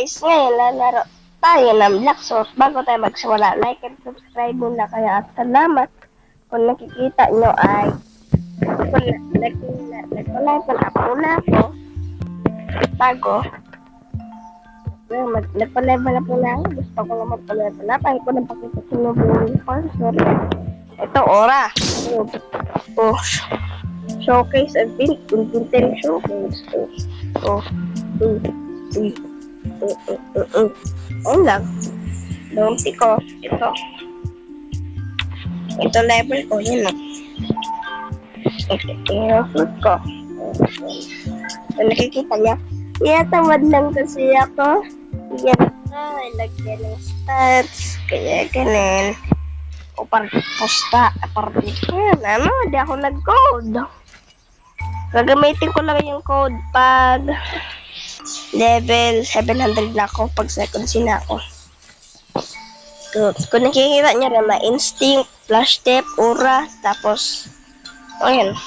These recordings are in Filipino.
guys, ngayon lalaro tayo ng Black Sauce. Bago tayo magsimula, like and subscribe muna kayo at salamat. Kung nakikita nyo ay nag-level up muna ako bago nagpa-level up muna ako. Gusto ko lang magpa-level up. Ayaw ko nang pakita sa inyo buong sorry. Ito, Aura. Oh. Showcase and Pintel showcase. Ayun lang. Bounty ko. Ito level ko. Yun lang. Ito fruit ko. So, nakikita niya. Iyatamad lang kasi ako. Yan ito. Ilagyan ng stats. Kaya ganun. O posta. Ano? Hindi ako nag-code. Gagamitin ko lang yung code pag level 700 na ako, pag second na ako. Good. Kung nakikita nyo rin, instinct, flash step, aura, tapos, ayan.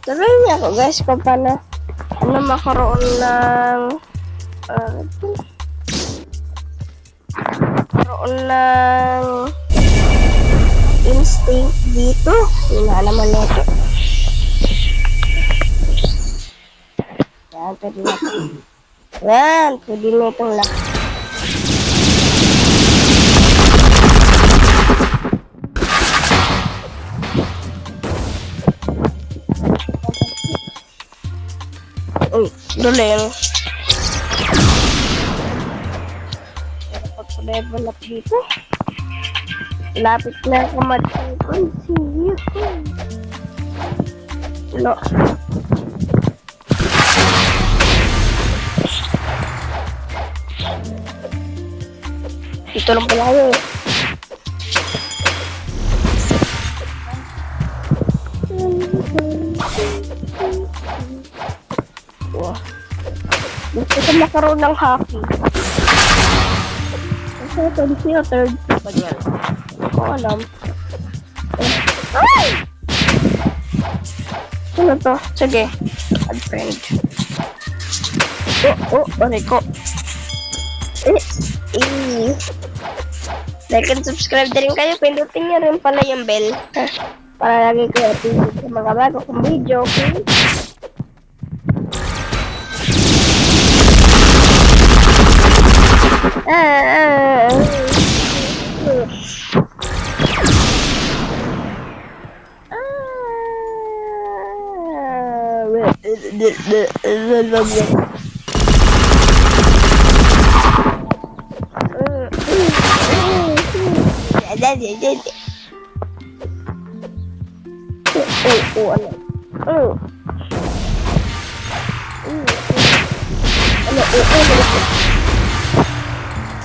Turuan niya ako guys kung paano makaroon ng instinct dito. Hindi na naman ito. Yan, pwede na ito. Yan, pwede na itong lahat. Uy, duling. Pag-level up dito. Lapit na ako mag-continue. No. Dito lang pala ako eh. Gusto ko makaroon ng hockey. Kasi ito, hindi yung third ba yan? Hindi ko alam. Ay! Ano to? Sige. Add friend. Aray ko. Like and subscribe na rin kayo. Pindutin nyo rin pala yung bell. Para lagi kayo updated sa mga bago kong video. Okay?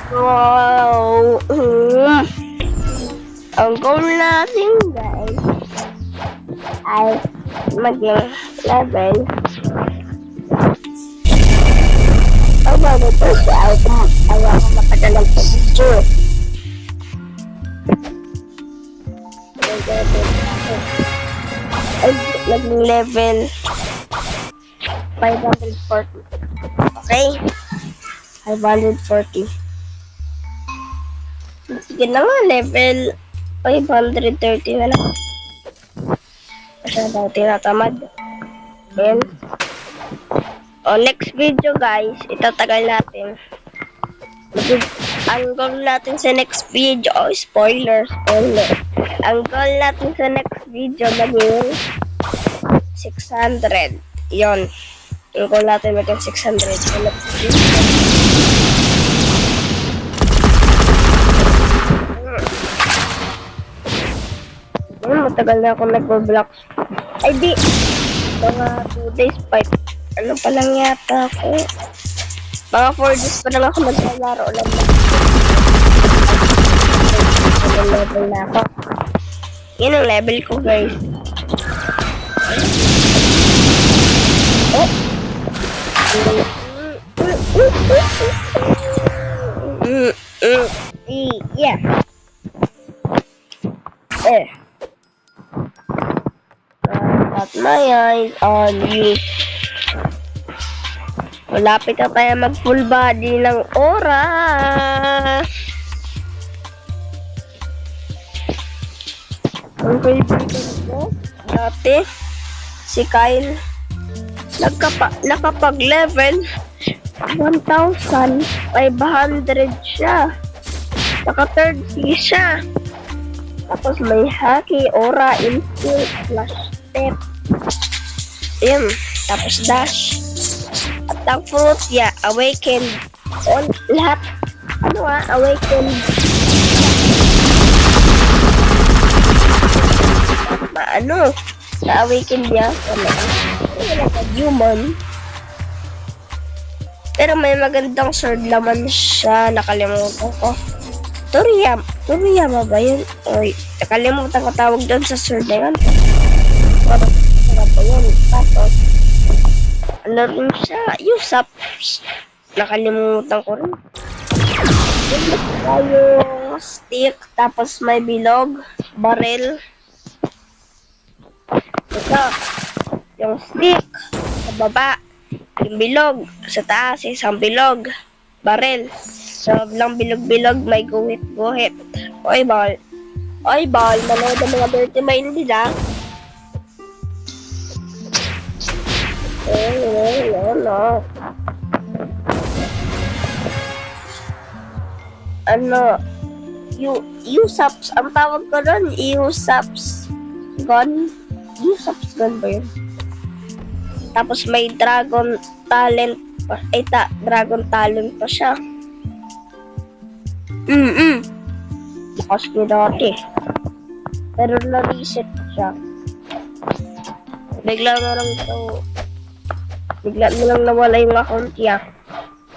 Wow! Ang goal natin guys ay maging level. Ang bago po siya ay ayaw ko mapadalang sa video. Ay naging level 540. Okay? 540. Sige na nga, level 530 na lang. Masyadong tinatamad. Then, next video guys, itatagal natin. Ang goal natin sa next video, spoiler. Ang goal natin sa next video maging 600. Yon. Ang goal natin maging 600 sa next video. Matagal na ako nagbo-blocks. Ay di, mga 2 days pa. Ano pa lang yata ako. Mga 4 days pa lang ako naglalaro lang. level na ako. Yan ang level ko, guys. Oh! Yeah. Got my eyes on you. Malapit na tayo mag full body ng oras. Ang favorite ko dati, si Kyle, nakapag-level 1,500 siya. Naka-third C siya. Tapos may haki, aura, instinct, flash step. Yun. Tapos dash. At ang fruit, yeah, awakened. All, lahat. Awakened. Na-awakened niya. Wala ka human. Pero may magandang sword naman siya. Nakalimutan ko. Toriyama ba yun? Oy, nakalimutan ko tawag doon sa sword na yun. Sarap ba yun? Tapos, ano rin siya? Usaps. Nakalimutan ko rin. Yung stick, tapos may bilog, barrel. Ito, yung stick, sa baba. Yung bilog, sa taas, isang bilog, barrel. Sa lang bilog-bilog, may guhit-guhit. Oy, ball. Manood ang mga dirty mind nila. Usaps. Ang tawag ko doon, Usaps gun. Usaps gun ba yun? Tapos may dragon talent pa. Dragon talent pa siya. Lakas ko dati. Pero na-reset siya. Bigla na lang nawala yung account niya.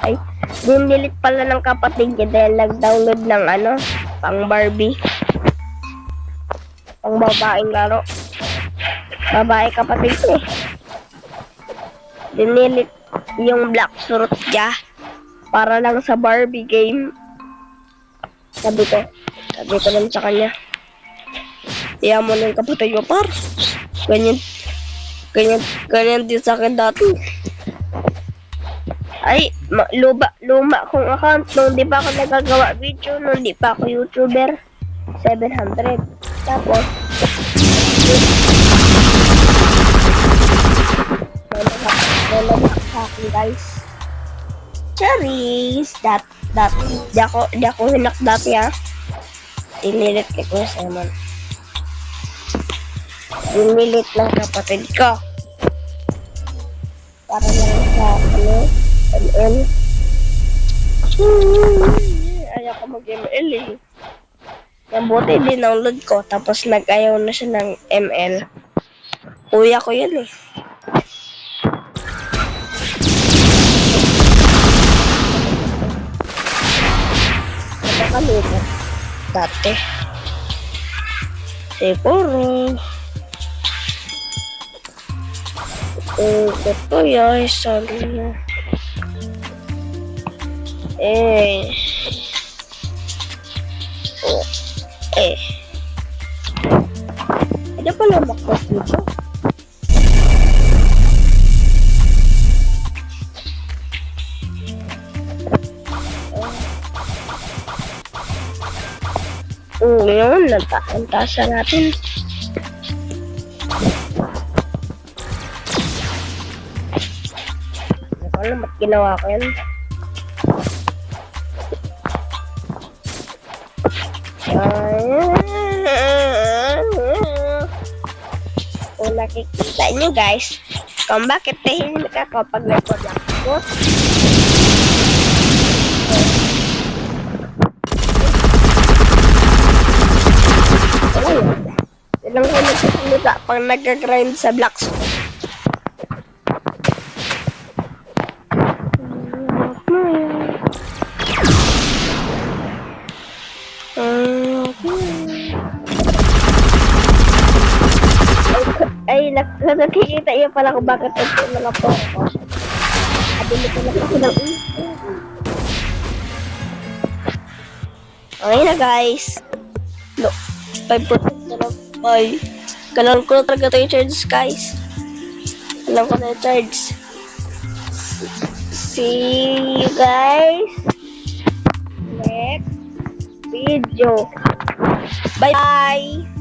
Ay, dinilit pala ng kapatid niya dahil nag-download ng pang Barbie. Pang babaeng laro. Babae kapatid niya. Dinilit yung black suit niya para lang sa Barbie game. Sabi ko naman sa kanya, iyan mo na yung kapatid mo, par. Ganyan din sa akin dati. Ay, luma kong account nung di pa ako nagagawa video, nung di pa ako YouTuber. 700. Tapos, nalabak sa akin, guys. Cherries! Di ako hinak dati, ha. Dinilit kay Kuya Simon. Dinilit ng kapatid ko. Para lang sa, ML. Ayaw ko mag-ML, eh. Yung buti, dinownload ko. Tapos nag-ayaw na siya ng ML. Kuya ko yun, eh. Nakalimutan dati. Siguro. Ito yun. Sorry na. Ano pala makos dito? Ngayon, nagkakantasa natin. Hindi ko alam ba't ginawa ko yan. Kung nakikita nyo, guys, kung bakit tahimik ako pag nag-vlog ako. Ilang ko nagsasalita pag nag-grind sa blocks. Ay, nakikita iyo pala kung bakit ito mga po. Abili ko lang ako ng okay na guys. No, 5% na lang. Bye. Ganun ko na talaga ito yung charge guys. Ganun ko na yung charge. See you guys next video. Bye bye.